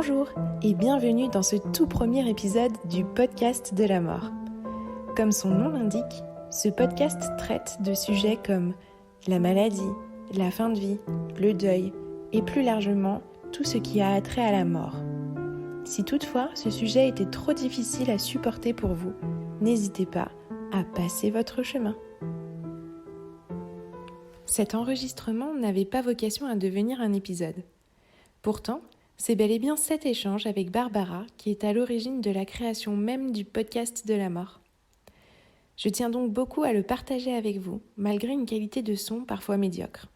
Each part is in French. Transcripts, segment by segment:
Bonjour et bienvenue dans ce tout premier épisode du podcast de la mort. Comme son nom l'indique, ce podcast traite de sujets comme la maladie, la fin de vie, le deuil et plus largement tout ce qui a attrait à la mort. Si toutefois ce sujet était trop difficile à supporter pour vous, n'hésitez pas à passer votre chemin. Cet enregistrement n'avait pas vocation à devenir un épisode. Pourtant, c'est bel et bien cet échange avec Barbara qui est à l'origine de la création même du podcast de la mort. Je tiens donc beaucoup à le partager avec vous, malgré une qualité de son parfois médiocre.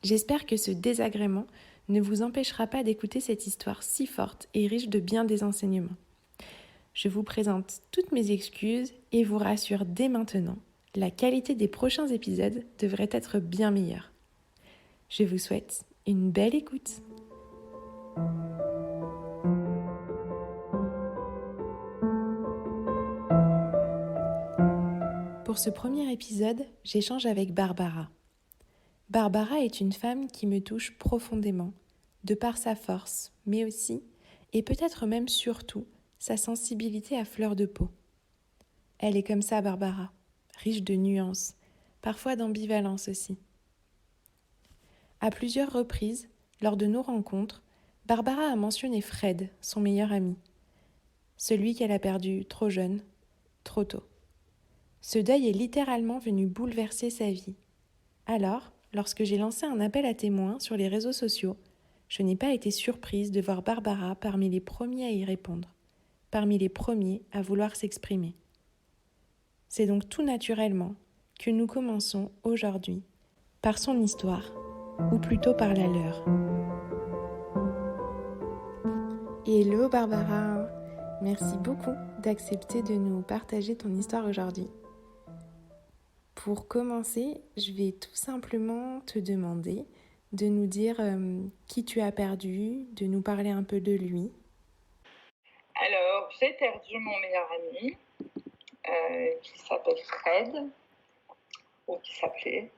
J'espère que ce désagrément ne vous empêchera pas d'écouter cette histoire si forte et riche de bien des enseignements. Je vous présente toutes mes excuses et vous rassure dès maintenant, la qualité des prochains épisodes devrait être bien meilleure. Je vous souhaite une belle écoute. Pour ce premier épisode, j'échange avec Barbara. Barbara est une femme qui me touche profondément, de par sa force, mais aussi, et peut-être même surtout, sa sensibilité à fleur de peau. Elle est comme ça, Barbara, riche de nuances, parfois d'ambivalence aussi. À plusieurs reprises, lors de nos rencontres, Barbara a mentionné Fred, son meilleur ami. Celui qu'elle a perdu trop jeune, trop tôt. Ce deuil est littéralement venu bouleverser sa vie. Alors, lorsque j'ai lancé un appel à témoins sur les réseaux sociaux, je n'ai pas été surprise de voir Barbara parmi les premiers à y répondre, parmi les premiers à vouloir s'exprimer. C'est donc tout naturellement que nous commençons aujourd'hui par son histoire, ou plutôt par la leur. Hello Barbara, merci beaucoup d'accepter de nous partager ton histoire aujourd'hui. Pour commencer, je vais tout simplement te demander de nous dire qui tu as perdu, de nous parler un peu de lui. Alors, j'ai perdu mon meilleur ami qui s'appelle Fred, ou qui s'appelait,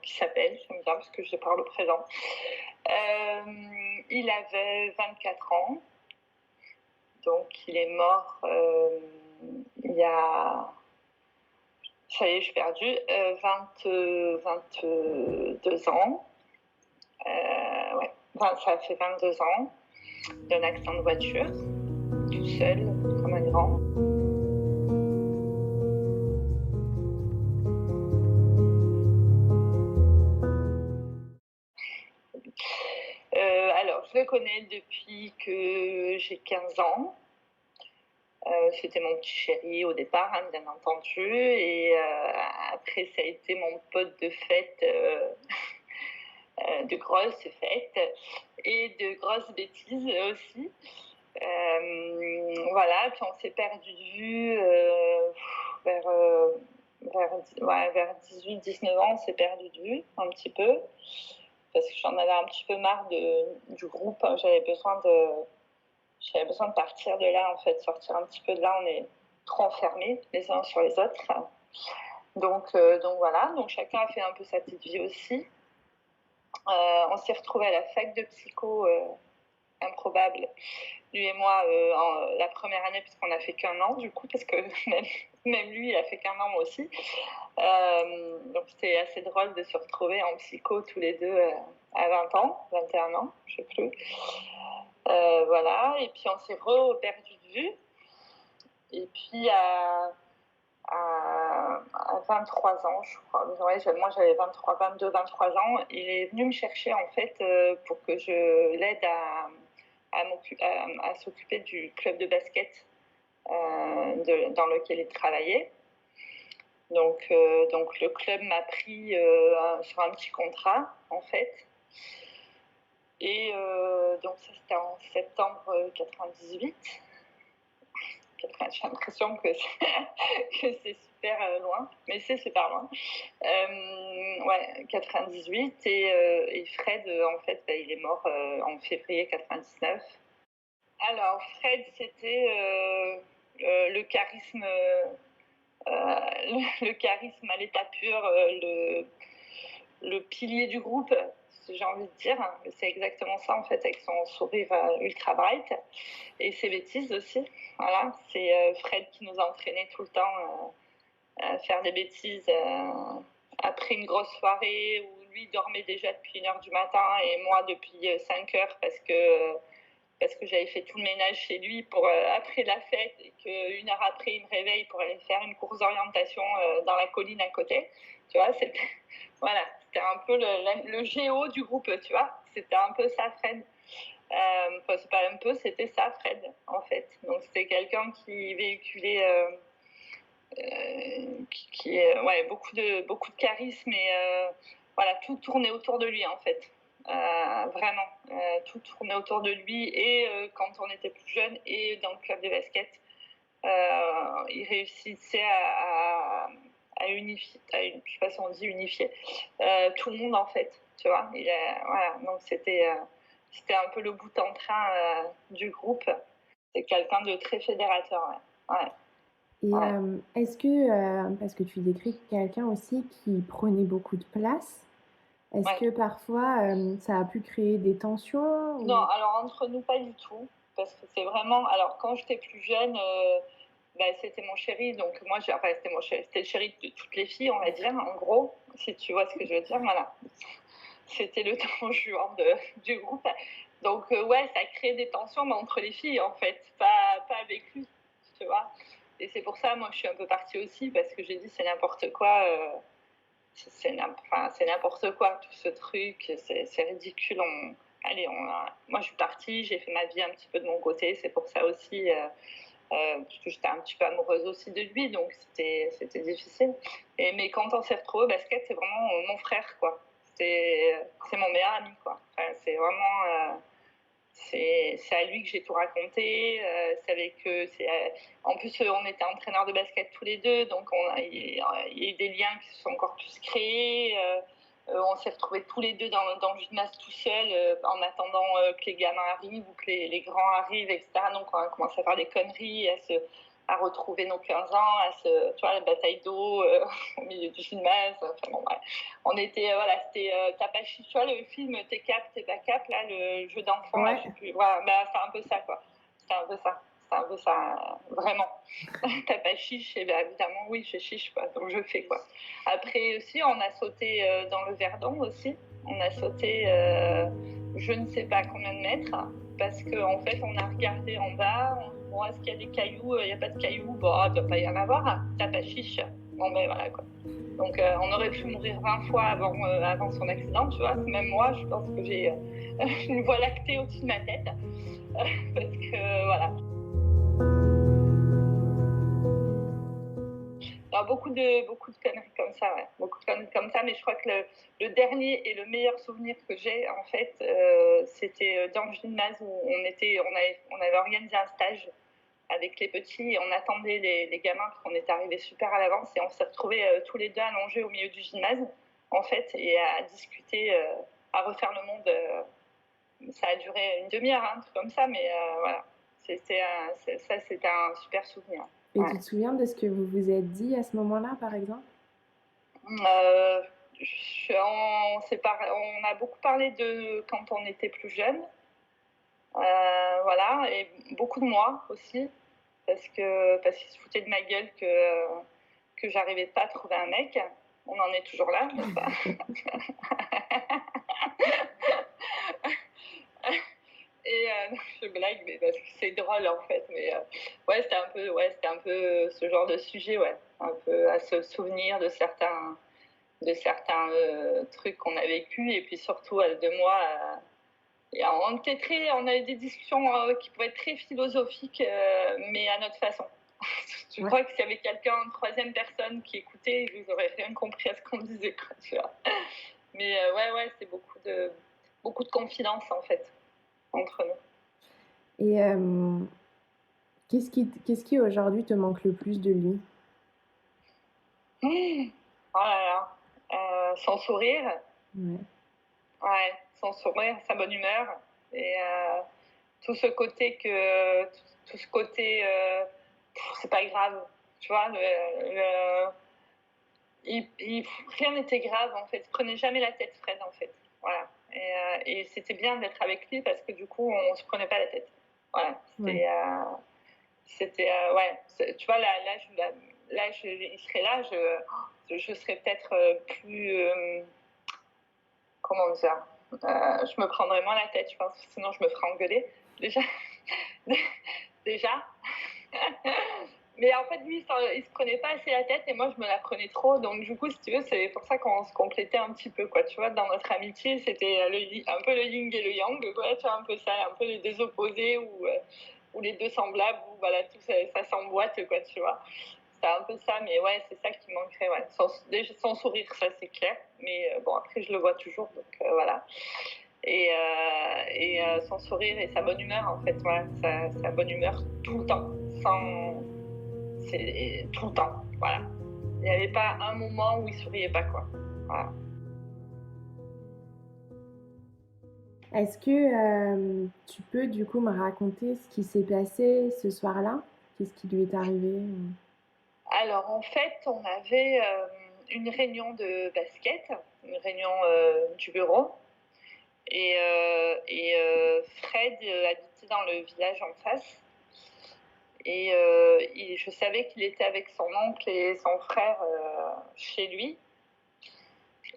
qui s'appelle, j'aime bien parce que je parle au présent. Il avait 24 ans, donc il est mort il y a... Ça y est, je suis perdue. 22 ans. Ça fait 22 ans d'un accident de voiture, tout seul, comme un grand. Alors, je le connais depuis que j'ai 15 ans. C'était mon petit chéri au départ, bien entendu. Et après, ça a été mon pote de fête, de grosses fêtes et de grosses bêtises aussi. Voilà, puis on s'est perdu de vue vers 18-19 ans, on s'est perdu de vue un petit peu. Parce que j'en avais un petit peu marre du groupe. J'avais besoin de partir de là, en fait, sortir un petit peu de là. On est trop enfermés les uns sur les autres. Donc voilà, donc chacun a fait un peu sa petite vie aussi. On s'est retrouvés à la fac de psycho, improbable, lui et moi, la première année, puisqu'on n'a fait qu'un an, du coup, parce que même lui, il a fait qu'un an, moi aussi. Donc c'était assez drôle de se retrouver en psycho tous les deux à 20 ans, 21 ans, je sais plus. Voilà, et puis on s'est perdu de vue. Et puis à 23 ans, je crois, moi j'avais 22, 23 ans, il est venu me chercher en fait pour que je l'aide à s'occuper du club de basket dans lequel il travaillait. Donc le club m'a pris sur un petit contrat, en fait. Et donc ça, c'était en septembre 98. J'ai l'impression que c'est super loin, mais c'est super loin. 98. Et Fred, en fait, il est mort en février 99. Alors, Fred, c'était le charisme... le charisme à l'état pur, le pilier du groupe, j'ai envie de dire. C'est exactement ça, en fait, avec son sourire ultra bright. Et ses bêtises aussi. Voilà, c'est Fred qui nous a entraînés tout le temps à faire des bêtises après une grosse soirée où lui dormait déjà depuis 1h du matin et moi depuis 5h parce que j'avais fait tout le ménage chez lui pour après la fête et qu'une heure après il me réveille pour aller faire une course d'orientation dans la colline à côté. Tu vois, c'était voilà, c'était un peu le géo du groupe, tu vois. C'était un peu ça, Fred. Enfin, c'est pas un peu, c'était ça, Fred, en fait. Donc c'était quelqu'un qui véhiculait ouais, beaucoup de charisme et voilà, tout tournait autour de lui, en fait. Vraiment, tout tournait autour de lui et quand on était plus jeune et dans le club de basket, il réussissait à unifier, je sais pas si on dit unifier, tout le monde, en fait, tu vois. Voilà, donc c'était un peu le bout en train du groupe. C'est quelqu'un de très fédérateur, ouais. Ouais. Et est-ce que, parce que tu décris quelqu'un aussi qui prenait beaucoup de place, est-ce que parfois ça a pu créer des tensions ou... Non, alors entre nous, pas du tout. Parce que c'est vraiment. Alors, quand j'étais plus jeune, c'était mon chéri. Donc, moi, enfin, c'était le chéri de toutes les filles, on va dire, en gros, si tu vois ce que je veux dire. Voilà. C'était le temps joueur du groupe. Donc, ouais, ça crée des tensions, mais entre les filles, en fait, pas avec lui, tu vois. Et c'est pour ça, moi, je suis un peu partie aussi, parce que j'ai dit, c'est n'importe quoi. C'est n'importe quoi, tout ce truc, c'est ridicule. Moi, je suis partie, j'ai fait ma vie un petit peu de mon côté, c'est pour ça aussi, parce que j'étais un petit peu amoureuse aussi de lui, donc c'était difficile. Mais quand on s'est retrouvés au basket, c'est vraiment mon frère, quoi. C'est mon meilleur ami, quoi. Enfin, c'est vraiment... c'est à lui que j'ai tout raconté. En plus, on était entraîneurs de basket tous les deux, donc il y a eu des liens qui se sont encore plus créés. On s'est retrouvés tous les deux dans le gymnase tout seul, en attendant que les gamins arrivent ou que les grands arrivent, etc. Donc on a commencé à faire des conneries, à retrouver nos 15 ans, tu vois, la bataille d'eau au milieu du gymnase. Enfin, bon, ouais. On était, voilà, c'était Tapachi, tu vois, le film T'es cap, t'es pas cap, là, le jeu d'enfant, ouais. là, je sais plus. Voilà, c'est un peu ça, quoi. C'est un peu ça, vraiment. T'as chiche, et bien évidemment, oui, je chiche, quoi, donc je fais, quoi. Après aussi, on a sauté dans le Verdon aussi. On a sauté je ne sais pas combien de mètres, parce qu'en fait, on a regardé en bas, bon, est-ce qu'il y a des cailloux? Il n'y a pas de cailloux, bon, il ne doit pas y en avoir. T'as pas chiche. Bon, ben voilà, quoi. Donc, on aurait pu mourir 20 fois avant son accident, tu vois. Même moi, je pense que j'ai une voie lactée au-dessus de ma tête. Parce que, voilà. Alors, beaucoup de conneries comme ça, ouais. Beaucoup de conneries comme ça, mais je crois que le dernier et le meilleur souvenir que j'ai, en fait, c'était dans le gymnase où on avait organisé un stage avec les petits et on attendait les gamins parce qu'on était arrivés super à l'avance et on s'est retrouvés tous les deux allongés au milieu du gymnase, en fait, et à discuter, à refaire le monde. Ça a duré une demi-heure, un truc comme ça, mais voilà. C'était un super souvenir. Et ouais. Tu te souviens de ce que vous vous êtes dit à ce moment-là, par exemple? On a beaucoup parlé de quand on était plus jeune, voilà, et beaucoup de moi aussi, parce qu'ils se foutaient de ma gueule que j'arrivais pas à trouver un mec. On en est toujours là, n'est-ce pas? Et je blague, mais parce que c'est drôle en fait. Mais ouais, c'était un peu ce genre de sujet, ouais, un peu à se souvenir de certains trucs qu'on a vécu, et puis surtout de moi. On avait des discussions qui pouvaient être très philosophiques, mais à notre façon. Je crois que s'il y avait quelqu'un, une troisième personne qui écoutait, ils n'auraient rien compris à ce qu'on disait, quoi, tu vois. Mais ouais, c'est beaucoup de confidences en fait entre nous. Et qu'est-ce qui aujourd'hui te manque le plus de lui? Oh là là, son sourire. Ouais, son sourire, sa bonne humeur et tout ce côté c'est pas grave, tu vois, rien n'était grave en fait. Il prenait jamais la tête, Fred, en fait. Voilà. Et c'était bien d'être avec lui parce que du coup, on se prenait pas la tête. Voilà, c'était ouais, tu vois, il serait là, je serais peut-être plus, comment dire, je me prendrais moins la tête, je pense, sinon je me ferais engueuler, déjà. Déjà. Mais en fait, lui, il se prenait pas assez la tête et moi, je me la prenais trop. Donc, du coup, si tu veux, c'est pour ça qu'on se complétait un petit peu, quoi. Tu vois, dans notre amitié, c'était un peu le yin et le yang, quoi. Tu vois, un peu ça, un peu les deux opposés ou les deux semblables, où voilà, tout ça s'emboîte, quoi, tu vois. C'est un peu ça, mais ouais, c'est ça qui manquerait, ouais. Son sourire, ça, c'est clair. Mais bon, après, je le vois toujours, donc voilà. Et son sourire et sa bonne humeur, en fait, voilà, sa bonne humeur tout le temps, c'est tout le temps, voilà. Il n'y avait pas un moment où il souriait pas, quoi. Voilà. Est-ce que tu peux du coup me raconter ce qui s'est passé ce soir-là? Qu'est-ce qui lui est arrivé? Alors, en fait, on avait une réunion de basket, une réunion du bureau. Et Fred habitait dans le village en face. Et je savais qu'il était avec son oncle et son frère chez lui.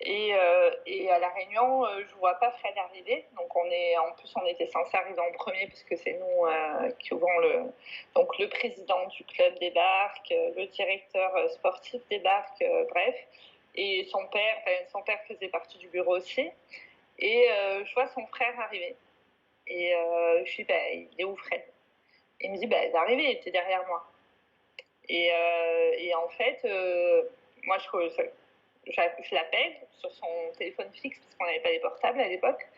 Et à la réunion, je vois pas Fred arriver. Donc en plus, on était censé arriver en premier parce que c'est nous qui ouvrons donc le président du club débarque, le directeur sportif débarque, bref. Et son père faisait partie du bureau aussi. Et je vois son frère arriver. Et je lui dis, il est où Fred? Et il me dit, il est arrivé, il était derrière moi. Et en fait, moi, je l'appelle sur son téléphone fixe parce qu'on n'avait pas les portables à l'époque.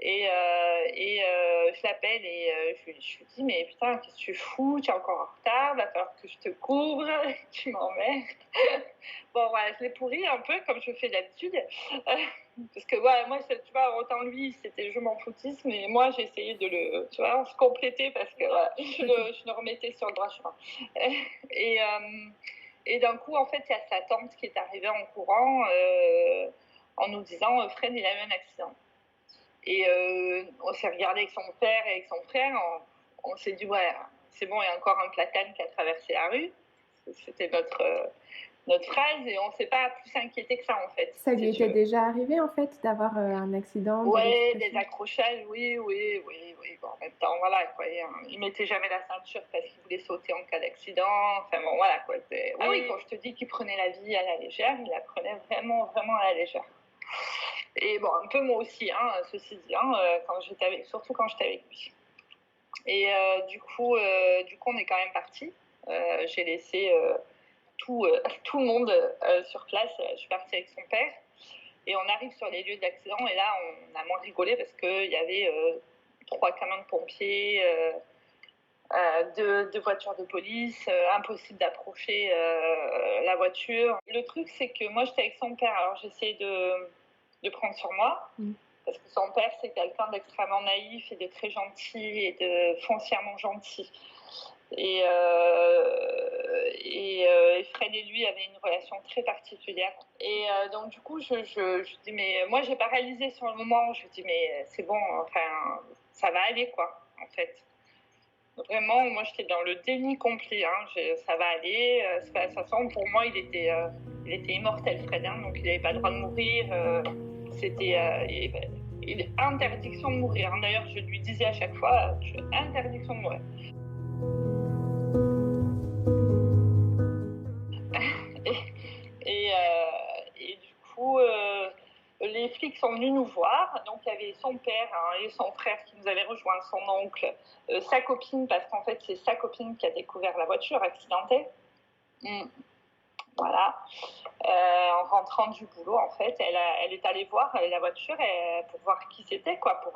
Je l'appelle et je lui dis, mais putain, qu'est-ce que tu fous? Tu es encore en retard, va falloir que je te couvre, tu m'emmerdes. Bon, voilà, je l'ai pourri un peu comme je fais d'habitude. Parce que voilà, moi, tu vois, autant lui, c'était je m'en foutisme, mais moi, j'ai essayé de tu vois, se compléter parce que voilà, je le remettais sur le droit chemin. Et, et d'un coup, en fait, il y a sa tante qui est arrivée en courant en nous disant Fred, il a eu un accident. Et on s'est regardé avec son père et avec son frère, on s'est dit, ouais, c'est bon, il y a encore un platane qui a traversé la rue. C'était notre phrase et on ne s'est pas plus inquiété que ça, en fait. Ça lui était déjà arrivé, en fait, d'avoir un accident? Ouais, des accrochages, oui. Bon, en même temps, voilà, quoi. Il mettait jamais la ceinture parce qu'il voulait sauter en cas d'accident. Enfin bon, voilà, quoi. Ah oui, quand je te dis qu'il prenait la vie à la légère, il la prenait vraiment, vraiment à la légère. Et bon, un peu moi aussi, hein, ceci dit, hein, surtout quand j'étais avec lui. Et du coup, on est quand même partis. J'ai laissé tout le monde sur place. Je suis partie avec son père. Et on arrive sur les lieux d'accident et là, on a moins rigolé parce qu'il y avait 3 camions de pompiers, 2 voitures de police, impossible d'approcher la voiture. Le truc, c'est que moi, j'étais avec son père, alors j'essayais de prendre sur moi, parce que son père, c'est quelqu'un d'extrêmement naïf et de très gentil et de foncièrement gentil. Et Fred et lui avaient une relation très particulière. Et donc du coup, je dis, mais moi j'ai pas réalisé sur le moment. Je dis, mais c'est bon, enfin, ça va aller, quoi, en fait. Vraiment, moi j'étais dans le déni complet. Hein. Ça va aller. De toute façon, pour moi, il était immortel, Fred. Hein, donc il n'avait pas le droit de mourir. C'était interdiction de mourir. Hein. D'ailleurs, je lui disais à chaque fois, interdiction de mourir. Et du coup, les flics sont venus nous voir. Donc, il y avait son père et son frère qui nous avaient rejoints, son oncle, sa copine, parce qu'en fait, c'est sa copine qui a découvert la voiture accidentée. Voilà. En rentrant du boulot, en fait, elle est allée voir la voiture pour voir qui c'était, quoi, pour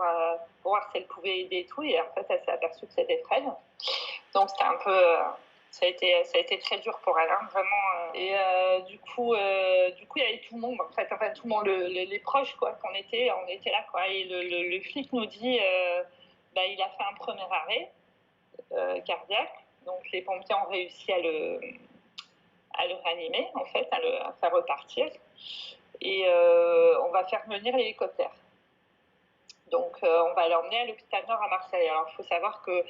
voir si elle pouvait aider et tout. Et en fait, elle s'est aperçue que c'était Fred. Donc, c'était un peu... ça a été très dur pour elle, hein, vraiment. Et du coup, il y avait tout le monde, en fait, enfin tout le monde, les proches, quoi, on était là, quoi. Et le flic nous dit, il a fait un premier arrêt cardiaque, donc les pompiers ont réussi à le réanimer, en fait, à le faire repartir. Et on va faire venir l'hélicoptère. Donc, on va l'emmener à l'hôpital Nord à Marseille. Alors, il faut savoir que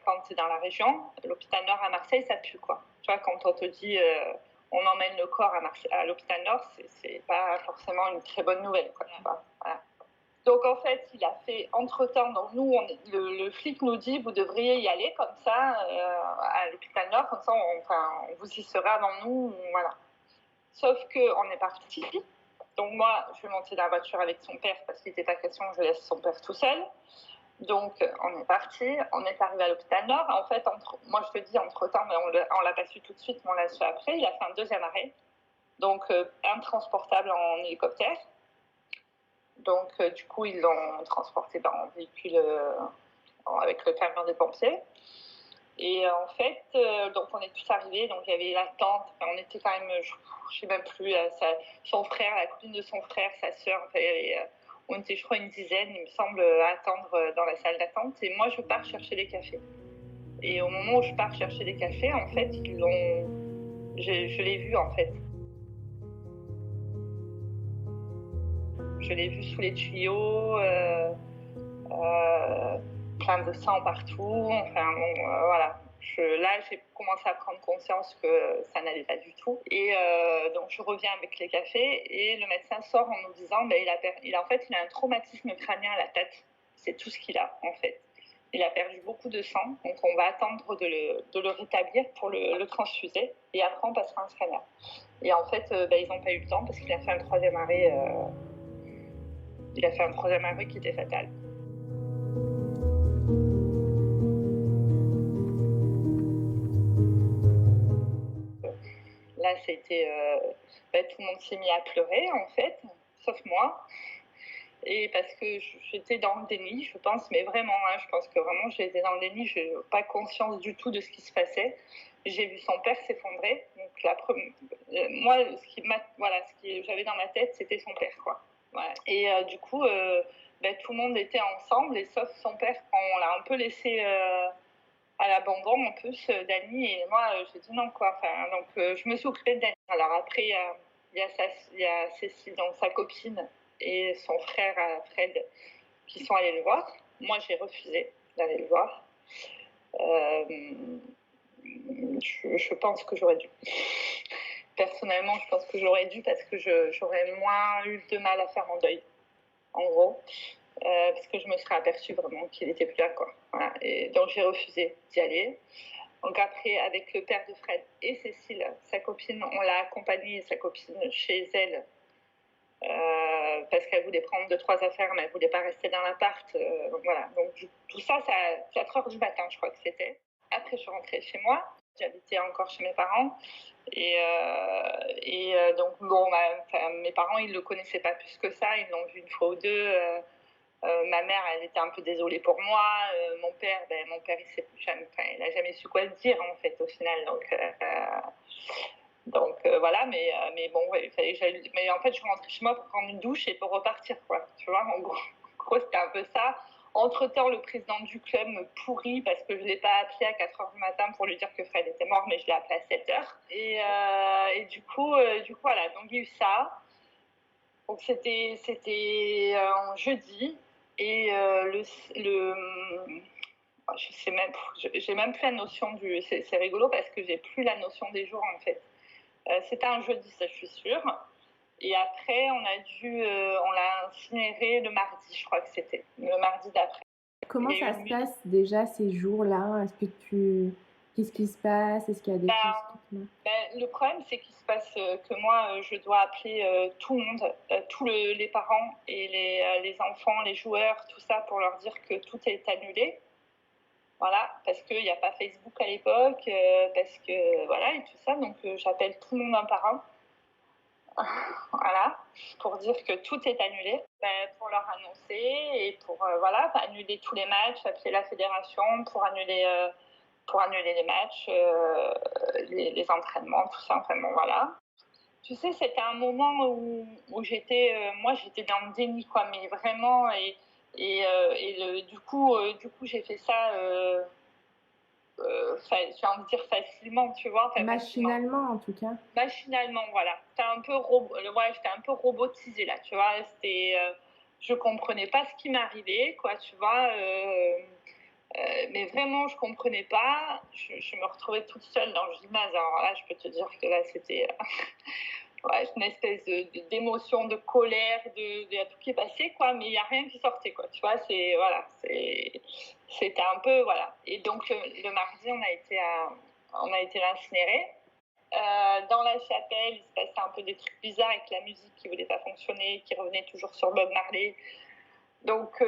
quand tu es dans la région, l'hôpital Nord à Marseille, ça pue, quoi. Tu vois, quand on te dit on emmène le corps à l'hôpital Nord, c'est pas forcément une très bonne nouvelle, quoi. Tu vois, voilà. Donc, en fait, il a fait entre-temps, donc nous, le flic nous dit, vous devriez y aller comme ça, à l'hôpital Nord, comme ça, on vous y sera avant nous, voilà. Sauf qu'on est parti. Donc moi, je vais monter dans la voiture avec son père, parce qu'il n'était pas question que je laisse son père tout seul. Donc, on est parti, on est arrivé à l'hôpital Nord. En fait, moi, je te dis entre-temps, mais on l'a pas su tout de suite, mais on l'a su après. Il a fait un deuxième arrêt, donc intransportable en hélicoptère. Donc, du coup, ils l'ont transporté en véhicule avec le camion des pompiers. Et en fait, donc on est tous arrivés, donc il y avait l'attente. On était quand même, je sais même plus, son frère, la copine de son frère, sa sœur. On était, je crois, une dizaine, il me semble, à attendre dans la salle d'attente. Et moi, je pars chercher des cafés. Et au moment où je pars chercher des cafés, en fait, je l'ai vu, en fait. Je l'ai vu sous les tuyaux, plein de sang partout. Enfin, bon, voilà. Là, j'ai commencé à prendre conscience que ça n'allait pas du tout. Et donc, je reviens avec les cafés et le médecin sort en nous disant il a un traumatisme crânien à la tête. C'est tout ce qu'il a, en fait. Il a perdu beaucoup de sang, donc on va attendre de le rétablir pour le transfuser. Et après, on passera un scanner. Et en fait, ils n'ont pas eu le temps parce qu'il a fait un troisième arrêt. Il a fait un troisième arrêt qui était fatal. Là, c'était... tout le monde s'est mis à pleurer, en fait, sauf moi. Et parce que j'étais dans le déni, je pense, mais vraiment, je pense que vraiment j'étais dans le déni, je n'avais pas conscience du tout de ce qui se passait. J'ai vu son père s'effondrer. Donc moi, ce que j'avais dans ma tête, c'était son père, quoi. Ouais. Et du coup, tout le monde était ensemble, et sauf son père, on l'a un peu laissé à l'abandon, en plus, Dany. Et moi, j'ai dit non, quoi. Enfin, donc, je me suis occupée de Dany. Alors après, il y a Cécile, donc sa copine, et son frère Fred, qui sont allés le voir. Moi, j'ai refusé d'aller le voir. Je pense que j'aurais dû. Personnellement, je pense que j'aurais dû parce que j'aurais moins eu de mal à faire mon deuil, en gros. Parce que je me serais aperçue vraiment qu'il n'était plus là, quoi. Voilà. Et donc, j'ai refusé d'y aller. Donc après, avec le père de Fred et Cécile, sa copine, on l'a accompagnée, sa copine, chez elle, parce qu'elle voulait prendre 2-3 affaires, mais elle ne voulait pas rester dans l'appart. Donc voilà. Donc tout ça, c'est à 4 heures du matin, je crois que c'était. Après, je suis rentrée chez moi. J'habitais encore chez mes parents. Et donc, bon, mes parents, ils ne le connaissaient pas plus que ça. Ils l'ont vu une fois ou deux. Ma mère, elle était un peu désolée pour moi. Mon père, il n'a jamais su quoi dire, en fait, au final. Donc voilà, mais bon, ouais, mais en fait, je suis rentrée chez moi pour prendre une douche et pour repartir, quoi. Tu vois, en gros, c'était un peu ça. Entre-temps, le président du club me pourrit parce que je ne l'ai pas appelé à 4 heures du matin pour lui dire que Fred était mort, mais je l'ai appelé à 7 heures. Et du coup, voilà, donc il y a eu ça. Donc c'était un jeudi. Et je sais même, j'ai même plus la notion du. C'est rigolo parce que j'ai plus la notion des jours, en fait. C'était un jeudi, ça, je suis sûre. Et après, on l'a incinéré le mardi, je crois que c'était le mardi d'après. Comment ça se passe déjà ces jours-là? Qu'est-ce qui se passe? Est-ce qu'il y a des choses le problème, c'est qu'il se passe que moi, je dois appeler tout le monde, tous les parents et les enfants, les joueurs, tout ça, pour leur dire que tout est annulé. Voilà, parce qu'il n'y a pas Facebook à l'époque, parce que voilà, et tout ça. Donc, j'appelle tout le monde un par un. Voilà, pour dire que tout est annulé, pour leur annoncer et pour annuler tous les matchs, appeler la fédération pour annuler les matchs, les entraînements, tout ça. Enfin bon, voilà. Tu sais, c'était un moment où j'étais dans le déni, quoi, mais vraiment, du coup, j'ai fait ça. J'ai envie de dire facilement, tu vois. Machinalement, en tout cas. Machinalement, voilà. J'étais un peu robotisée, là, tu vois. C'était je comprenais pas ce qui m'arrivait, quoi, tu vois. Mais vraiment, je comprenais pas. Je me retrouvais toute seule dans le gymnase. Alors là, je peux te dire que là, c'était ouais, une espèce d'émotion, de colère, il y a tout qui est passé, quoi, mais il n'y a rien qui sortait, quoi. Tu vois, c'était un peu, voilà. Et donc, le mardi, on a été l'incinérer. Dans la chapelle, il se passait un peu des trucs bizarres avec la musique qui voulait pas fonctionner, qui revenait toujours sur Bob Marley. Donc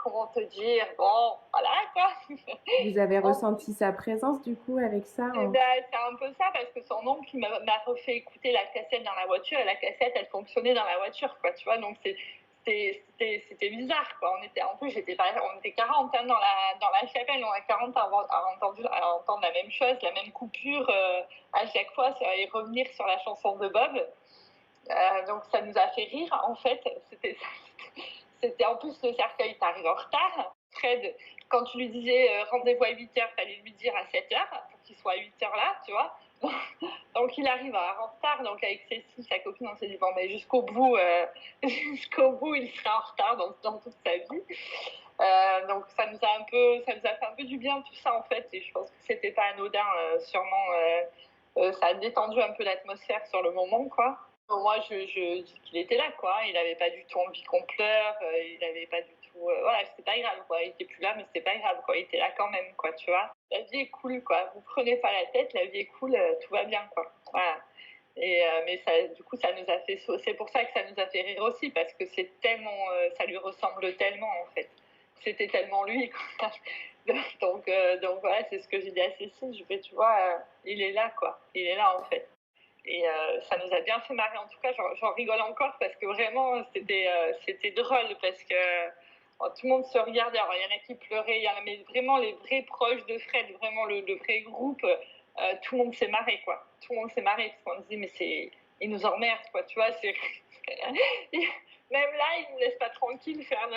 comment te dire, bon, voilà, quoi. Vous avez ressenti sa présence du coup avec ça Ben, c'est un peu ça, parce que son oncle m'a refait écouter la cassette dans la voiture, et la cassette, elle fonctionnait dans la voiture, quoi, tu vois, donc c'était bizarre, quoi. En plus, on était 40 hein, dans la chapelle, on a 40 à entendre la même chose, la même coupure à chaque fois, et revenir sur la chanson de Bob. Donc ça nous a fait rire, en fait. C'était en plus, le cercueil t'arrive en retard. Fred, quand tu lui disais rendez-vous à 8h, fallait lui dire à 7h pour qu'il soit à 8h là, tu vois. Donc il arrive en retard, donc avec Cécile, sa copine, on s'est dit bon, mais jusqu'au bout, il sera en retard dans toute sa vie. Donc ça nous a fait un peu du bien tout ça, en fait, et je pense que c'était pas anodin, sûrement. Ça a détendu un peu l'atmosphère sur le moment, quoi. Moi, je dis qu'il était là, quoi. Il n'avait pas du tout envie qu'on pleure. Il n'avait pas du tout. Voilà, c'était pas grave, quoi. Il était plus là, mais c'était pas grave, quoi. Il était là quand même, quoi. Tu vois. La vie est cool, quoi. Vous prenez pas la tête, la vie est cool, tout va bien, quoi. Voilà. Et mais ça, du coup, ça nous a fait. C'est pour ça que ça nous a fait rire aussi, parce que c'est tellement, ça lui ressemble tellement, en fait. C'était tellement lui, quoi. Donc voilà, c'est ce que j'ai dit à Cécile. Je fais, tu vois, il est là, quoi. Il est là, en fait. Et ça nous a bien fait marrer. En tout cas, j'en rigole encore parce que vraiment, c'était drôle parce que tout le monde se regardait. Alors, il y en a qui pleuraient, il y en a, mais vraiment les vrais proches de Fred, vraiment le vrai groupe, tout le monde s'est marré, quoi. Tout le monde s'est marré parce qu'on disait, mais il nous emmerde, quoi, tu vois. Même là, il nous laisse pas tranquille faire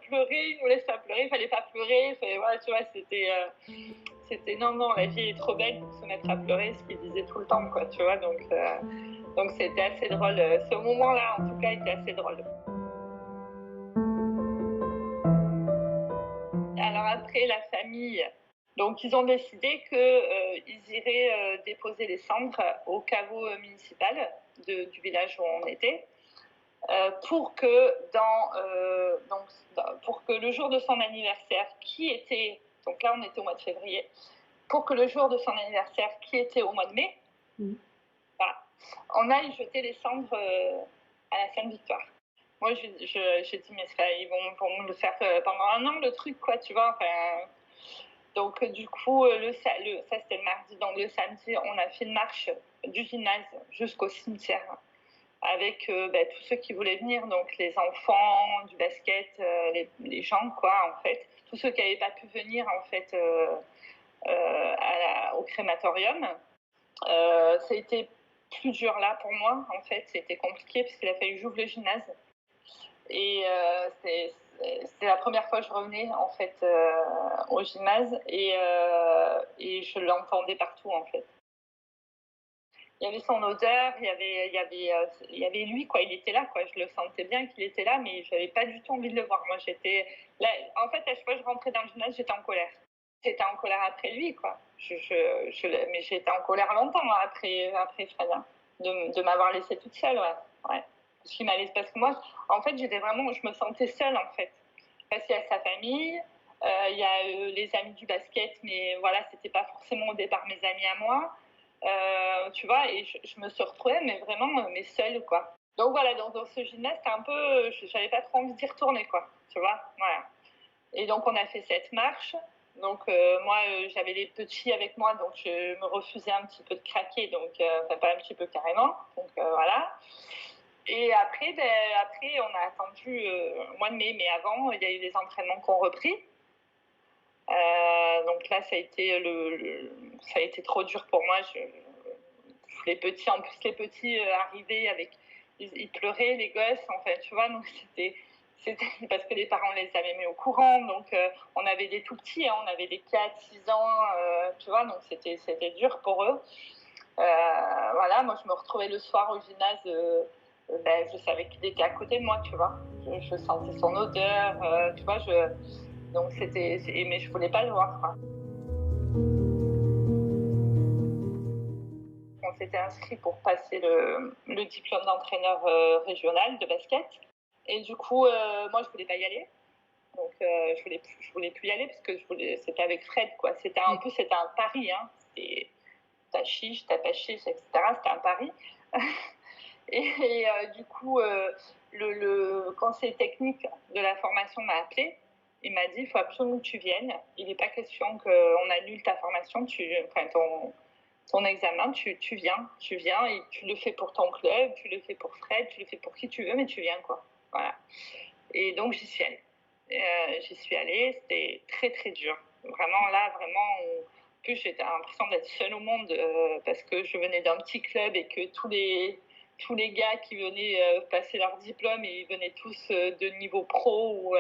pleurer, il nous laisse pas pleurer, il fallait pas pleurer. Voilà, tu vois, c'était non, la vie est trop belle pour se mettre à pleurer, ce qu'il disait tout le temps, quoi, tu vois. Donc c'était assez drôle. Ce moment-là, en tout cas, était assez drôle. Alors après, la famille, donc ils ont décidé qu'ils iraient déposer les cendres au caveau municipal du village où on était. Pour que pour que le jour de son anniversaire, qui était, donc là on était au mois de février, pour que le jour de son anniversaire, qui était au mois de mai, voilà, on aille jeter les cendres à la Sainte-Victoire. Moi, j'ai dit, mais ils vont le faire pendant un an, le truc, quoi, tu vois. Enfin, donc, du coup, ça, c'était le mardi. Donc, le samedi, on a fait une marche du gymnase jusqu'au cimetière avec tous ceux qui voulaient venir, donc les enfants, du basket, les gens, quoi, en fait. Tous ceux qui n'avaient pas pu venir, en fait, au crématorium. Ça a été plus dur là pour moi, en fait. C'était compliqué parce qu'il a fallu que j'ouvre le gymnase. Et c'était la première fois que je revenais, en fait, au gymnase. Et je l'entendais partout, en fait. Il y avait son odeur, il y avait lui, quoi. Il était là, quoi. Je le sentais bien qu'il était là, mais je n'avais pas du tout envie de le voir. Moi, j'étais là. En fait, à chaque fois que je rentrais dans le gymnase, j'étais en colère. J'étais en colère après lui, quoi. Mais j'étais en colère longtemps après Fred, hein, de m'avoir laissée toute seule, ouais. Parce que moi, en fait, je me sentais seule, en fait. Parce qu'il y a sa famille, il y a les amis du basket, mais voilà, c'était pas forcément au départ mes amis à moi. Tu vois, et je me suis retrouvée, mais vraiment, mais seule, quoi. Donc voilà, dans ce gymnase, c'était un peu, j'avais pas trop envie d'y retourner, quoi. Tu vois, voilà. Et donc on a fait cette marche. Donc moi, j'avais les petits avec moi, donc je me refusais un petit peu de craquer, donc enfin pas un petit peu carrément. Donc voilà. Et après, on a attendu le mois de mai, mais avant, il y a eu des entraînements qui ont repris. Donc là, ça a été trop dur pour moi. Les petits arrivaient ils pleuraient, les gosses, enfin, tu vois, donc c'était parce que les parents les avaient mis au courant, donc on avait des tout petits, hein, on avait des 4, 6 ans, tu vois, donc c'était dur pour eux. Voilà, moi je me retrouvais le soir au gymnase je savais qu'il était à côté de moi, tu vois. Je sentais son odeur, tu vois. Donc mais je voulais pas le voir, quoi. On s'était inscrit pour passer le diplôme d'entraîneur régional de basket. Et du coup, moi, je voulais pas y aller. Donc, je voulais plus y aller parce que c'était avec Fred, quoi. C'était un pari, hein. C'était ta chiche, ta pas chiche, etc. C'était un pari. Du coup, le conseiller technique de la formation m'a appelé. Il m'a dit, il faut absolument que tu viennes. Il n'est pas question qu'on annule ta formation, ton examen, tu viens et tu le fais pour ton club, tu le fais pour Fred, tu le fais pour qui tu veux, mais tu viens, quoi. Voilà. Et donc, j'y suis allée. C'était très, très dur. Vraiment, là, en plus, j'étais l'impression d'être seule au monde parce que je venais d'un petit club et que tous les gars qui venaient passer leur diplôme, ils venaient tous de niveau pro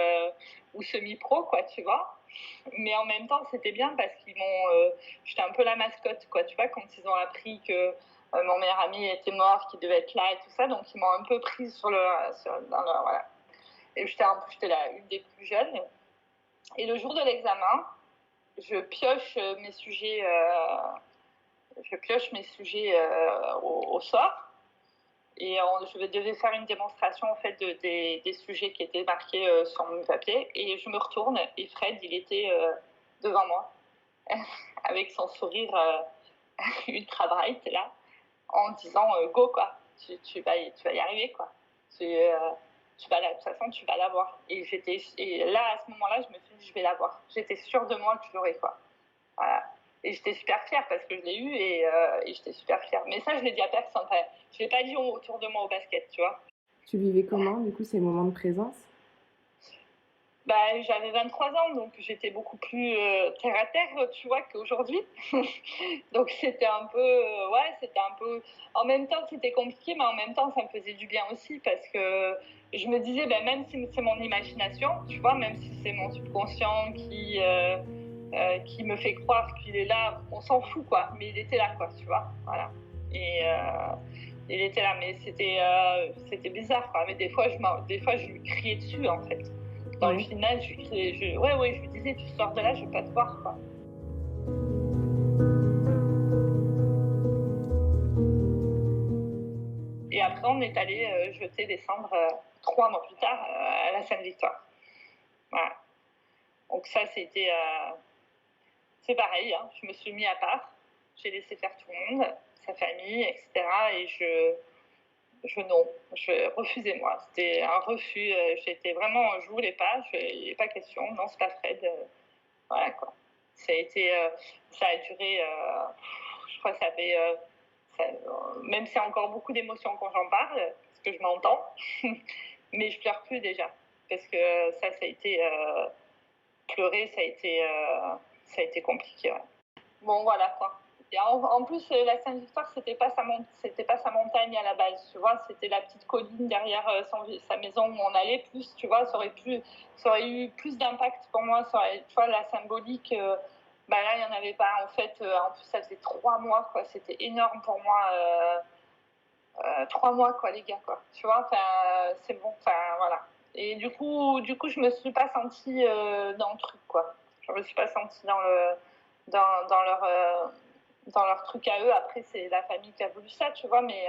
ou semi-pro, quoi, tu vois. Mais en même temps, c'était bien parce j'étais un peu la mascotte, quoi, tu vois, quand ils ont appris que mon meilleur ami était mort, qu'il devait être là et tout ça, donc ils m'ont un peu prise voilà. Et j'étais une des plus jeunes. Et le jour de l'examen, je pioche mes sujets au sort. Et je devais faire une démonstration en fait des sujets qui étaient marqués sur mon papier. Et je me retourne et Fred, il était devant moi avec son sourire ultra bright là, en disant go quoi, tu vas y arriver quoi. De toute façon, tu vas l'avoir. Et là, à ce moment-là, je me suis dit, je vais l'avoir. J'étais sûre de moi que je l'aurais, quoi. Voilà. Et j'étais super fière parce que je l'ai eu et j'étais super fière. Mais ça, je l'ai dit à personne. Enfin, je l'ai pas dit autour de moi au basket, tu vois. Tu vivais comment, du coup, ces moments de présence? J'avais 23 ans, donc j'étais beaucoup plus terre à terre, tu vois, qu'aujourd'hui. Donc c'était un peu, en même temps c'était compliqué, mais en même temps ça me faisait du bien aussi parce que je me disais, même si c'est mon imagination, tu vois, même si c'est mon subconscient qui me fait croire qu'il est là, on s'en fout, quoi. Mais il était là, quoi, tu vois, voilà. Et il était là, mais c'était bizarre, quoi. Mais des fois, je lui criais dessus, en fait. Dans le final, je lui disais, tu sors de là, je veux pas te voir, quoi. Et après, on est allé jeter des cendres 3 mois plus tard à la Sainte-Victoire. Voilà. Donc ça, c'est pareil, hein. Je me suis mis à part. J'ai laissé faire tout le monde, sa famille, etc. Et je refusais, moi. C'était un refus. Je voulais pas. Il n'est pas question. Non, c'est pas Fred. Voilà, quoi. Ça a duré, je crois que ça fait, même s'il y a encore beaucoup d'émotions quand j'en parle, parce que je m'entends, mais je pleure plus déjà. Parce que ça a été, pleurer, ça a été compliqué. Ouais. Bon, voilà, quoi. Et en plus, la Sainte-Victoire, c'était pas sa montagne à la base, tu vois, c'était la petite colline derrière sa maison où on allait. Plus, tu vois, ça aurait eu plus d'impact pour moi. Tu vois, la symbolique, là, il n'y en avait pas. En fait, en plus, ça faisait 3 mois, quoi. C'était énorme pour moi. 3 mois, quoi, les gars, quoi. Tu vois, c'est bon, voilà. Et du coup, je me suis pas sentie dans le truc, quoi. Je me suis pas sentie dans leur truc à eux. Après, c'est la famille qui a voulu ça, tu vois, mais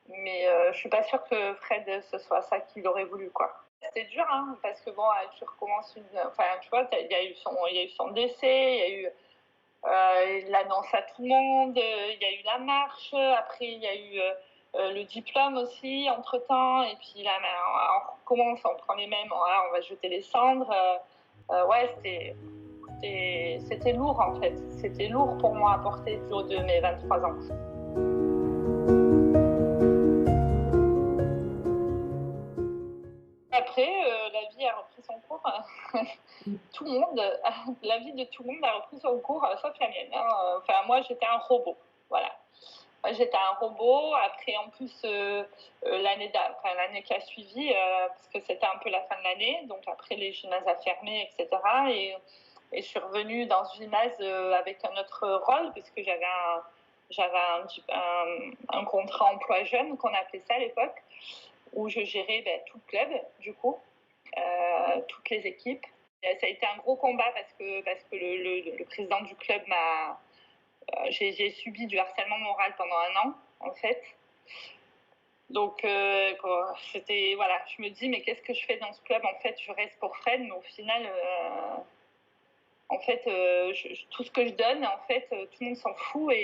je suis pas sûre que Fred, ce soit ça qu'il aurait voulu, quoi. C'était dur, hein, parce que bon, tu recommences tu vois, il y a eu son décès, il y a eu l'annonce à tout le monde, il y a eu la marche, après il y a eu le diplôme aussi entre-temps, et puis là, on recommence, on prend les mêmes, on va jeter les cendres. Ouais, c'était lourd, en fait. C'était lourd pour moi à porter du haut de mes 23 ans. Après, la vie a repris son cours. La vie de tout le monde a repris son cours, sauf la mienne. Hein. Enfin, moi, j'étais un robot. Voilà. Moi, j'étais un robot. Après, en plus, l'année qui a suivi, parce que c'était un peu la fin de l'année, donc après, les gymnases a fermé, etc. Et je suis revenue dans ce gymnase avec un autre rôle, puisque j'avais j'avais un contrat emploi jeune, qu'on appelait ça à l'époque, où je gérais tout le club, du coup, toutes les équipes. Et ça a été un gros combat parce que le président du club j'ai subi du harcèlement moral pendant 1 an, en fait. Donc, c'était, voilà, je me dis, mais qu'est-ce que je fais dans ce club? En fait, je reste pour Fred, mais au final, en fait, tout ce que je donne, en fait, tout le monde s'en fout.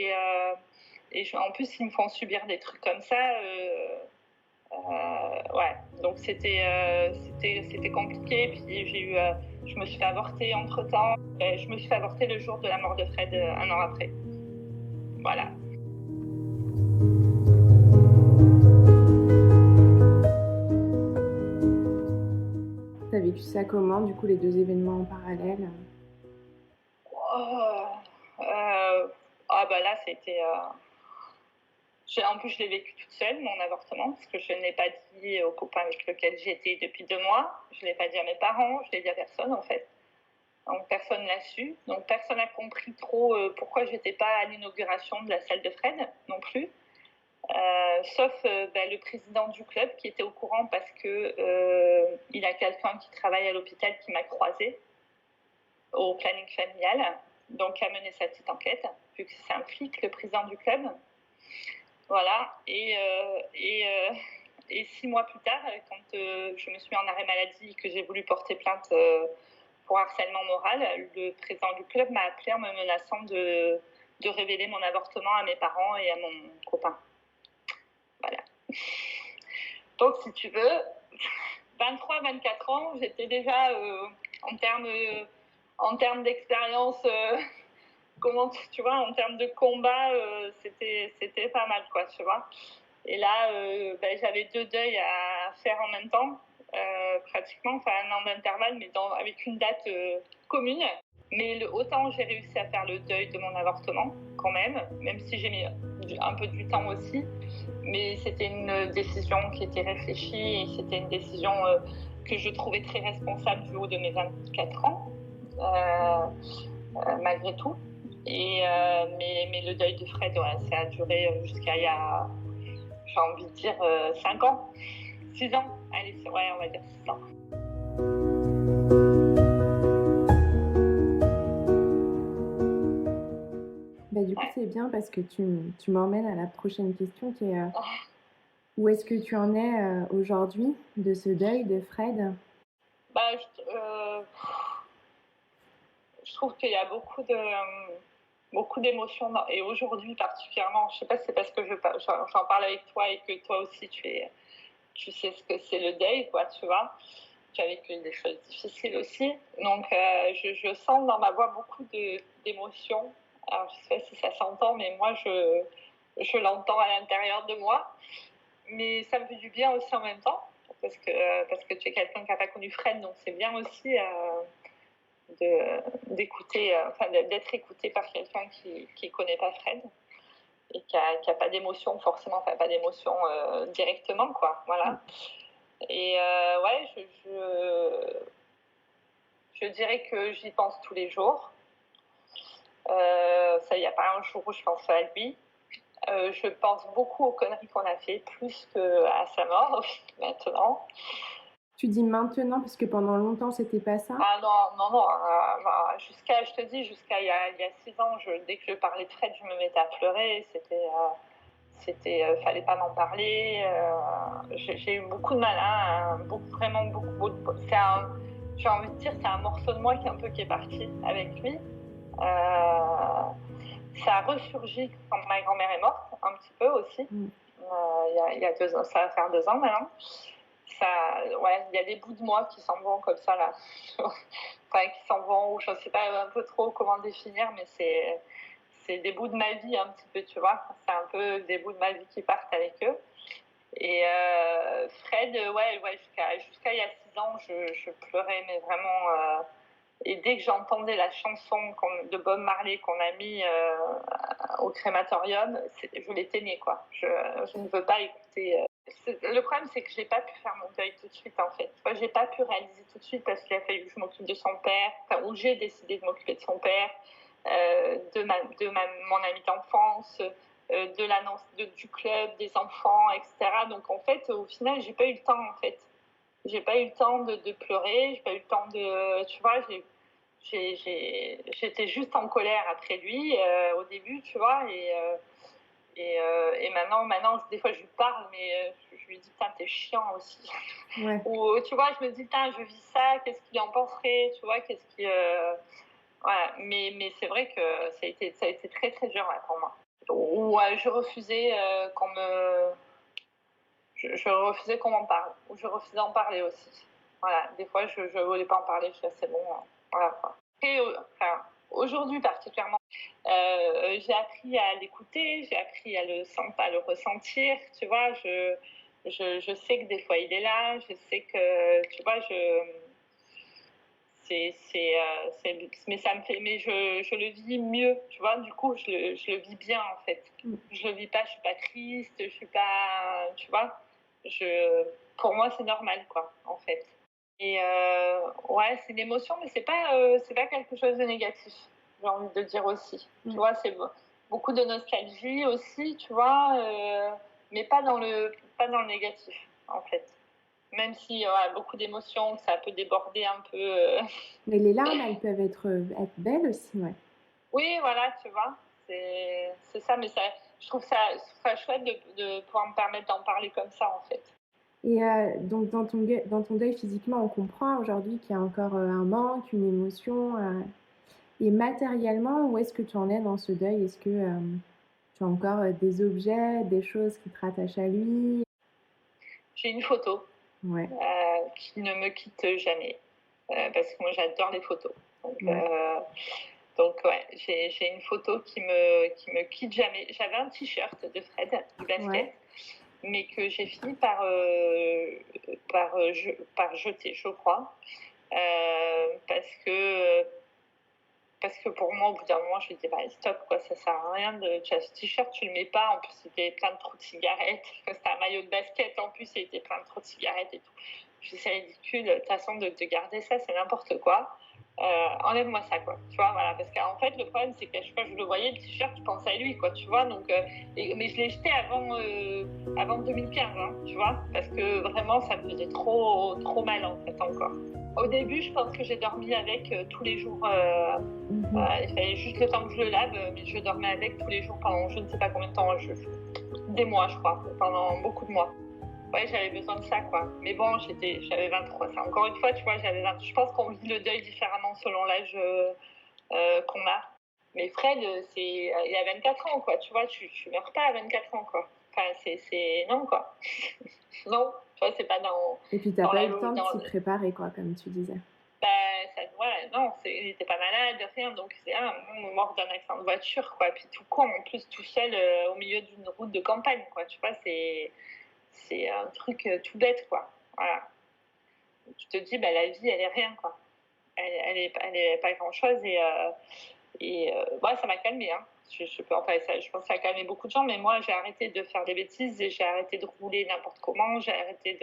En plus, ils me font subir des trucs comme ça. Ouais, donc c'était compliqué. Puis je me suis fait avorter entre-temps. Je me suis fait avorter le jour de la mort de Fred, 1 an après. Voilà. T'as vécu ça comment, du coup, les 2 événements en parallèle? Là, c'était... En plus, je l'ai vécu toute seule, mon avortement, parce que je ne l'ai pas dit au copain avec lequel j'étais depuis 2 mois. Je ne l'ai pas dit à mes parents, je ne l'ai dit à personne, en fait. Donc, personne ne l'a su. Donc, personne n'a compris trop pourquoi je n'étais pas à l'inauguration de la salle de Fred, non plus. Sauf le président du club qui était au courant parce qu'il a quelqu'un qui travaille à l'hôpital qui m'a croisée au planning familial, donc a mené sa petite enquête, vu que c'est un flic, le président du club. Voilà, et 6 mois plus tard, quand je me suis mis en arrêt maladie et que j'ai voulu porter plainte pour harcèlement moral, le président du club m'a appelé en me menaçant de révéler mon avortement à mes parents et à mon copain. Voilà. Donc, si tu veux, 23-24 ans, j'étais déjà en termes d'expérience, tu vois, en termes de combat, c'était pas mal, quoi, tu vois. Et là, j'avais 2 deuils à faire en même temps, pratiquement, enfin 1 an d'intervalle, mais avec une date commune. Mais autant j'ai réussi à faire le deuil de mon avortement, quand même si j'ai mis un peu du temps aussi. Mais c'était une décision qui était réfléchie et c'était une décision que je trouvais très responsable du haut de mes 24 ans, malgré tout. Mais le deuil de Fred, ouais, ça a duré jusqu'à j'ai envie de dire 5 ans, 6 ans. Allez, ouais, on va dire 6 ans. Du coup, c'est bien parce que tu m'emmènes à la prochaine question qui est où est-ce que tu en es aujourd'hui de ce deuil de Fred? Je trouve qu'il y a beaucoup d'émotions et aujourd'hui particulièrement. Je sais pas si c'est parce que j'en parle avec toi et que toi aussi tu sais ce que c'est le deuil, quoi, tu vois. Tu as vécu des choses difficiles aussi. Donc, je sens dans ma voix beaucoup d'émotions. Alors, je sais pas si ça s'entend, mais moi, je l'entends à l'intérieur de moi. Mais ça me fait du bien aussi en même temps, parce que tu es quelqu'un qui n'a pas connu Fred, donc c'est bien aussi d'être écouté par quelqu'un qui ne connaît pas Fred et qui a pas d'émotion forcément, enfin pas d'émotion directement, quoi, voilà. Et ouais, je dirais que j'y pense tous les jours. Ça, il n'y a pas un jour où je pense pas à lui. Je pense beaucoup aux conneries qu'on a fait, plus qu'à sa mort, maintenant. Tu dis maintenant, parce que pendant longtemps, c'était pas ça? Ah non. Je te dis, jusqu'à il y a 6 ans, dès que je parlais de Fred, je me mettais à pleurer. Fallait pas m'en parler. J'ai eu beaucoup de mal, hein, vraiment beaucoup. J'ai envie de dire, c'est un morceau de moi qui est parti avec lui. Ça a ressurgi quand ma grand-mère est morte, un petit peu aussi. Il y a 2 ans, ça va faire 2 ans maintenant. Ouais, il y a des bouts de moi qui s'en vont comme ça, là. Enfin, qui s'en vont, ou je ne sais pas un peu trop comment définir, mais c'est des bouts de ma vie, un petit peu, tu vois. C'est un peu des bouts de ma vie qui partent avec eux. Et Fred, ouais, jusqu'à il y a 6 ans, je pleurais, mais vraiment... et dès que j'entendais la chanson de Bob Marley qu'on a mis au crématorium, je l'éteignais, quoi. Je ne veux pas écouter... Le problème, c'est que je n'ai pas pu faire mon deuil tout de suite, en fait. Je n'ai pas pu réaliser tout de suite parce qu'il a fallu que je m'occupe de son père, ou j'ai décidé de m'occuper de son père, mon ami d'enfance, du club, des enfants, etc. Donc en fait, au final, j'ai pas eu le temps en fait. J'ai pas eu le temps de pleurer, j'ai pas eu le temps de, tu vois, j'étais juste en colère après lui au début, tu vois, et maintenant, des fois je lui parle, mais je lui dis putain t'es chiant aussi. Ouais. Ou tu vois, je me dis putain je vis ça, qu'est-ce qu'il en penserait, tu vois, voilà. Mais c'est vrai que ça a été très très dur là, pour moi. Ou je refusais je refusais qu'on m'en parle, ou je refusais d'en parler aussi. Voilà, des fois je voulais pas en parler, je disais c'est bon, voilà quoi. Et enfin, aujourd'hui particulièrement, j'ai appris à l'écouter, j'ai appris à le ressentir, tu vois, je sais que des fois il est là, je sais que, tu vois, mais ça me fait, mais je le vis mieux, tu vois, du coup je le vis bien en fait. Je le vis pas, je suis pas triste, je suis pas, tu vois, pour moi c'est normal quoi, en fait. Et ouais, c'est une émotion, mais c'est pas quelque chose de négatif, j'ai envie de dire aussi. Tu vois, c'est beaucoup de nostalgie aussi, tu vois, mais pas dans le négatif, en fait. Même si beaucoup d'émotions, ça peut déborder un peu. Mais les larmes, elles peuvent être belles aussi, ouais. Oui, voilà, tu vois, c'est ça, mais je trouve ça chouette de pouvoir me permettre d'en parler comme ça, en fait. Et donc dans ton deuil physiquement, on comprend aujourd'hui qu'il y a encore un manque, une émotion. Et matériellement, où est-ce que tu en es dans ce deuil? Est-ce que tu as encore des objets, des choses qui te rattachent à lui? J'ai une photo Ouais. qui ne me quitte jamais, parce que moi j'adore les photos. Ouais. Donc ouais, j'ai une photo qui me quitte jamais. J'avais un t-shirt de Fred, du basket, Ouais. mais que j'ai fini par jeter, je crois, parce que pour moi, au bout d'un moment, je me disais, bah, stop, quoi, ça sert à rien tu as ce t-shirt, tu le mets pas. En plus, c'était plein de trous de cigarettes. C'était un maillot de basket, en plus, il était plein de trous de cigarettes et tout. Je me dis, c'est ridicule, de toute façon, de garder ça, c'est n'importe quoi. Enlève-moi ça, quoi. Tu vois, voilà. Parce qu'en fait, le problème, c'est qu'à chaque fois que je le voyais, le t-shirt, je pensais à lui, quoi, tu vois. Donc, mais je l'ai jeté avant 2015, hein, tu vois. Parce que vraiment, ça me faisait trop, trop mal, en fait, encore. Au début, je pense que j'ai dormi avec tous les jours. Il fallait juste le temps que je le lave, mais je dormais avec tous les jours pendant je ne sais pas combien de temps, des mois, je crois, pendant beaucoup de mois. Ouais, j'avais besoin de ça, quoi. Mais bon, j'avais 23. Ça. Encore une fois, tu vois, j'avais 20. Je pense qu'on vit le deuil différemment selon l'âge qu'on a. Mais Fred, il a 24 ans, quoi. Tu vois, tu meurs pas à 24 ans, quoi. Enfin, non, quoi. Non, tu vois, c'est pas dans. Et puis t'as pas eu le temps de s'y préparer, quoi, comme tu disais. Voilà, non, il n'était pas malade, rien, donc c'est mort d'un accident de voiture, quoi. Puis tout con, en plus, tout seul au milieu d'une route de campagne, quoi. Tu vois, c'est un truc tout bête, quoi. Voilà. Tu te dis, bah, la vie, elle est rien, quoi. Elle est pas grand-chose ça m'a calmée, hein. Je peux en parler, je pense que ça a calmé beaucoup de gens, mais moi, j'ai arrêté de faire des bêtises et j'ai arrêté de rouler n'importe comment, j'ai arrêté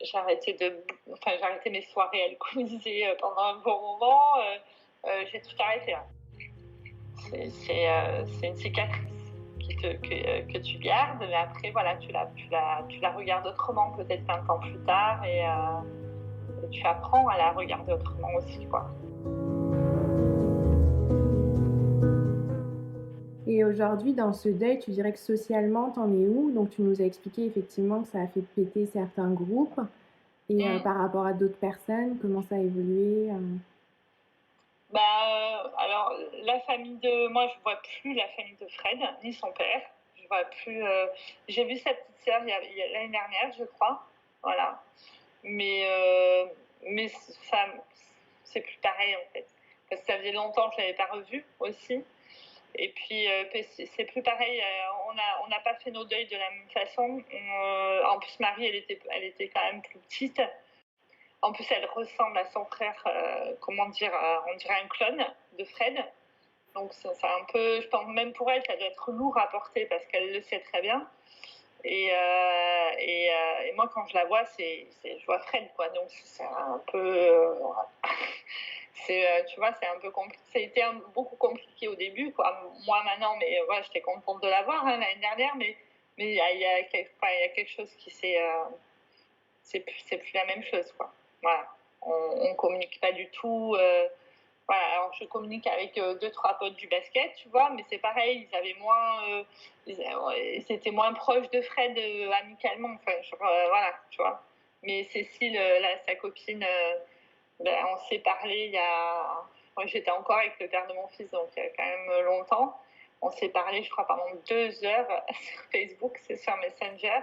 j'ai arrêté mes soirées alcoolisées pendant un bon moment. J'ai tout arrêté là. C'est une cicatrice que tu gardes, mais après voilà, tu la regardes autrement peut-être 20 ans plus tard et tu apprends à la regarder autrement aussi, quoi. Et aujourd'hui, dans ce deuil, tu dirais que socialement, t'en es où? Donc tu nous as expliqué effectivement que ça a fait péter certains groupes. Et par rapport à d'autres personnes, comment ça a évolué? Alors, moi, je vois plus la famille de Fred, ni son père. Je vois plus. J'ai vu sa petite sœur l'année dernière, je crois. Voilà. Mais ça, c'est plus pareil en fait. Parce que ça faisait longtemps que je l'avais pas revu aussi. Et puis, c'est plus pareil. On n'a pas fait nos deuils de la même façon. En plus, Marie, elle était quand même plus petite. En plus, elle ressemble à son frère, on dirait un clone de Fred. Donc, c'est un peu, je pense, même pour elle, ça doit être lourd à porter parce qu'elle le sait très bien. Et moi, quand je la vois, je vois Fred, quoi. Donc, c'est un peu. tu vois, c'est un peu compliqué. Ça a été beaucoup compliqué au début, quoi. Moi, maintenant, mais voilà, j'étais contente de l'avoir l'année dernière, mais il y a quelque chose qui c'est plus la même chose, quoi. Voilà. On communique pas du tout. Voilà, alors je communique avec deux, trois potes du basket, tu vois, mais c'est pareil, ils étaient moins proches de Fred amicalement, enfin, voilà, tu vois. Mais Cécile, sa copine, ben, on s'est parlé il y a. Moi, j'étais encore avec le père de mon fils, donc il y a quand même longtemps. On s'est parlé, je crois, pendant 2 heures sur Facebook, c'est sur Messenger,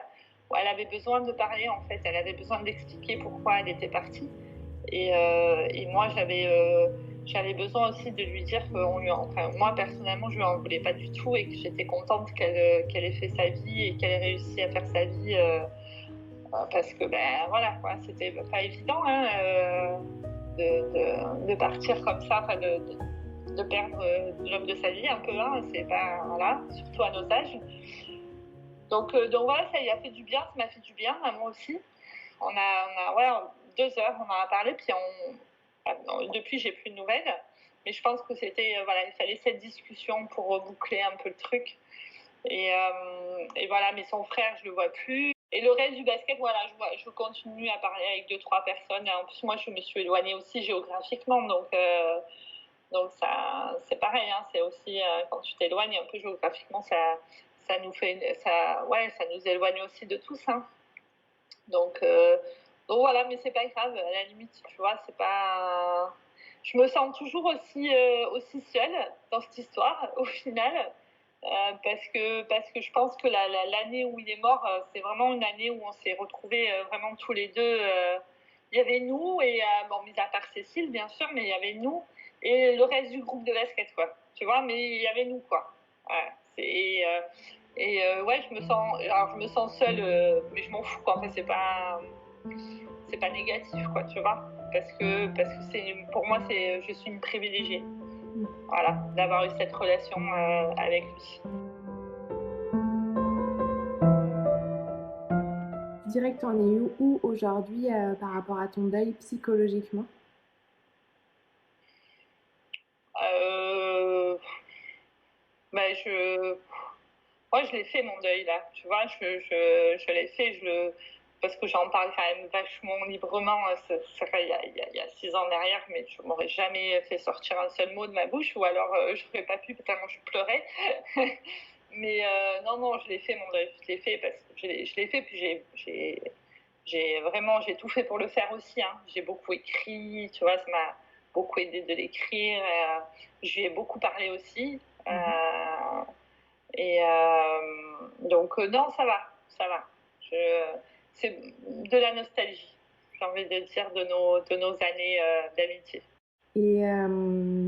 où elle avait besoin de parler, en fait. Elle avait besoin d'expliquer pourquoi elle était partie. Et moi, j'avais besoin aussi de lui dire enfin, moi, personnellement, je lui en voulais pas du tout et que j'étais contente qu'elle ait fait sa vie et qu'elle ait réussi à faire sa vie. Parce que, ben voilà, quoi, c'était pas évident, hein, de partir comme ça, enfin, de perdre l'homme de sa vie un peu, hein, c'est pas, voilà, surtout à nos âges. Donc voilà, ça lui a fait du bien, ça m'a fait du bien, à moi aussi. On a ouais, 2 heures, on en a parlé, puis depuis, j'ai plus de nouvelles. Mais je pense que c'était, voilà, il fallait cette discussion pour boucler un peu le truc. Et voilà, mais son frère, je le vois plus. Et le reste du basket, voilà, je continue à parler avec 2, 3 personnes. Et en plus, moi, je me suis éloignée aussi géographiquement, donc ça, c'est pareil, hein, c'est aussi quand tu t'éloignes un peu géographiquement, ça nous fait, ça nous éloigne aussi de tous, hein. Donc voilà, mais c'est pas grave, à la limite, tu vois, c'est pas. Je me sens toujours aussi seule dans cette histoire, au final, parce que je pense que l'année où il est mort, c'est vraiment une année où on s'est retrouvés vraiment tous les deux. Il y avait nous, et bon, mis à part Cécile, bien sûr, mais il y avait nous et le reste du groupe de basket, quoi. Tu vois, mais il y avait nous, quoi. Ouais, ouais, je me sens seule, mais je m'en fous, quoi. Enfin, c'est pas négatif, quoi, tu vois. Parce que pour moi, je suis une privilégiée. Voilà, d'avoir eu cette relation avec lui. Tu dirais que tu en es où aujourd'hui par rapport à ton deuil psychologiquement? Euh, ben moi, je l'ai fait mon deuil là, tu vois, je l'ai fait, parce que j'en parle quand même vachement librement. Ça fait il y a 6 ans derrière, mais je m'aurais jamais fait sortir un seul mot de ma bouche, ou alors je n'aurais pas pu tellement je pleurais. Mais non, non, je l'ai fait mon deuil, je l'ai fait parce que je l'ai fait, puis j'ai tout fait pour le faire aussi, hein. J'ai beaucoup écrit, tu vois, ça m'a beaucoup aidé de l'écrire. Je lui ai beaucoup parlé aussi. Et donc non, ça va, ça va. C'est de la nostalgie, j'ai envie de dire, de nos années d'amitié. Et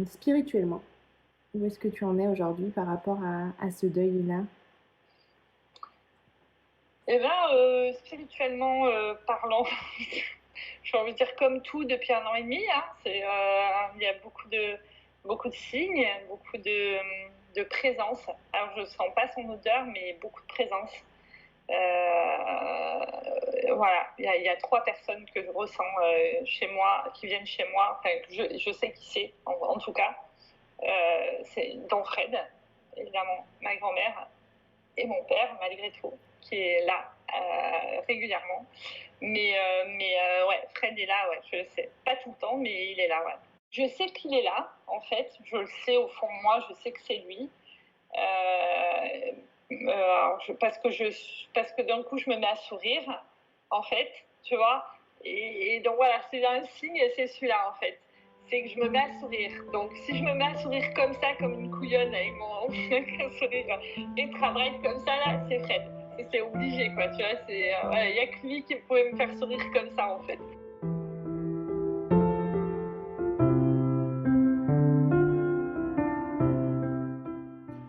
spirituellement, où est-ce que tu en es aujourd'hui par rapport à ce deuil-là? Et bien, spirituellement parlant, j'ai envie de dire comme tout depuis 1 an et demi, hein, il y a beaucoup de signes, beaucoup de présence. Alors je ne sens pas son odeur, mais beaucoup de présence. Voilà, il y a 3 personnes que je ressens chez moi, qui viennent chez moi, enfin, je sais qui c'est, en tout cas. C'est dont Fred, évidemment, ma grand-mère, et mon père, malgré tout, qui est là régulièrement. Mais ouais, Fred est là, ouais, je le sais. Pas tout le temps, mais il est là, ouais. Je sais qu'il est là, en fait. Je le sais au fond de moi, je sais que c'est lui. Parce que d'un coup, je me mets à sourire, en fait, tu vois. Et donc voilà, c'est un signe, c'est celui-là, en fait. C'est que je me mets à sourire. Donc si je me mets à sourire comme ça, comme une couillonne, avec mon sourire extra bright comme ça, là, c'est Fred. C'est obligé, quoi, tu vois. Il n'y a que lui qui pouvait me faire sourire comme ça, en fait.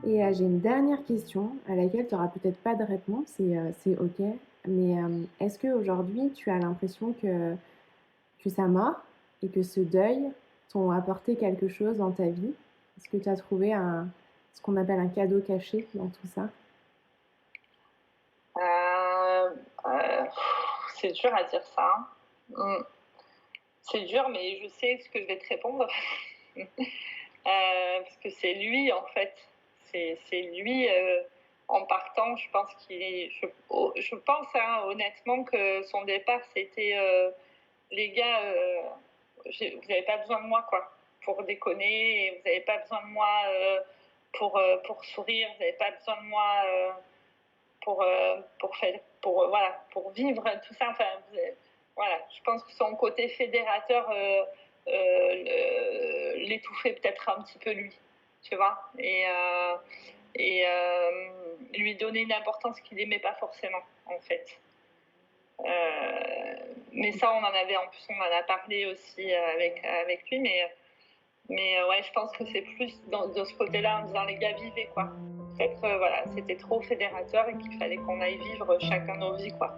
Et j'ai une dernière question à laquelle tu n'auras peut-être pas de réponse, et c'est OK. Mais est-ce qu'aujourd'hui, tu as l'impression que sa mort et que ce deuil t'ont apporté quelque chose dans ta vie? Est-ce que tu as trouvé ce qu'on appelle un cadeau caché dans tout ça? Euh, euh, c'est dur à dire ça, hein. c'est dur, mais je sais ce que je vais te répondre. Parce que c'est lui, en fait. C'est lui, en partant, je pense je pense honnêtement que son départ, c'était les gars, vous n'avez pas besoin de moi, quoi, pour déconner, et vous n'avez pas besoin de moi pour sourire, vous n'avez pas besoin de moi pour vivre tout ça. Enfin, voilà, je pense que son côté fédérateur l'étouffait peut-être un petit peu lui, tu vois, et lui donner une importance qu'il n'aimait pas forcément, en fait. Mais ça, on en a parlé aussi avec lui, mais ouais, je pense que c'est plus de ce côté-là, en disant les gars, vivez, quoi. Peut-être voilà, c'était trop fédérateur et qu'il fallait qu'on aille vivre chacun nos vies, quoi.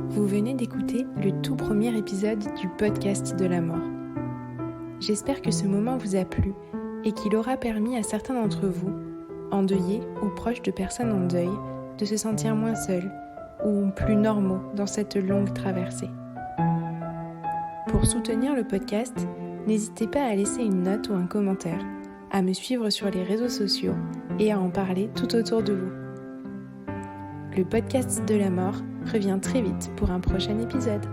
Vous venez d'écouter le tout premier épisode du podcast de la mort. J'espère que ce moment vous a plu et qu'il aura permis à certains d'entre vous, endeuillés ou proches de personnes en deuil, de se sentir moins seuls ou plus normaux dans cette longue traversée. Pour soutenir le podcast, n'hésitez pas à laisser une note ou un commentaire, à me suivre sur les réseaux sociaux et à en parler tout autour de vous. Le podcast de la mort revient très vite pour un prochain épisode.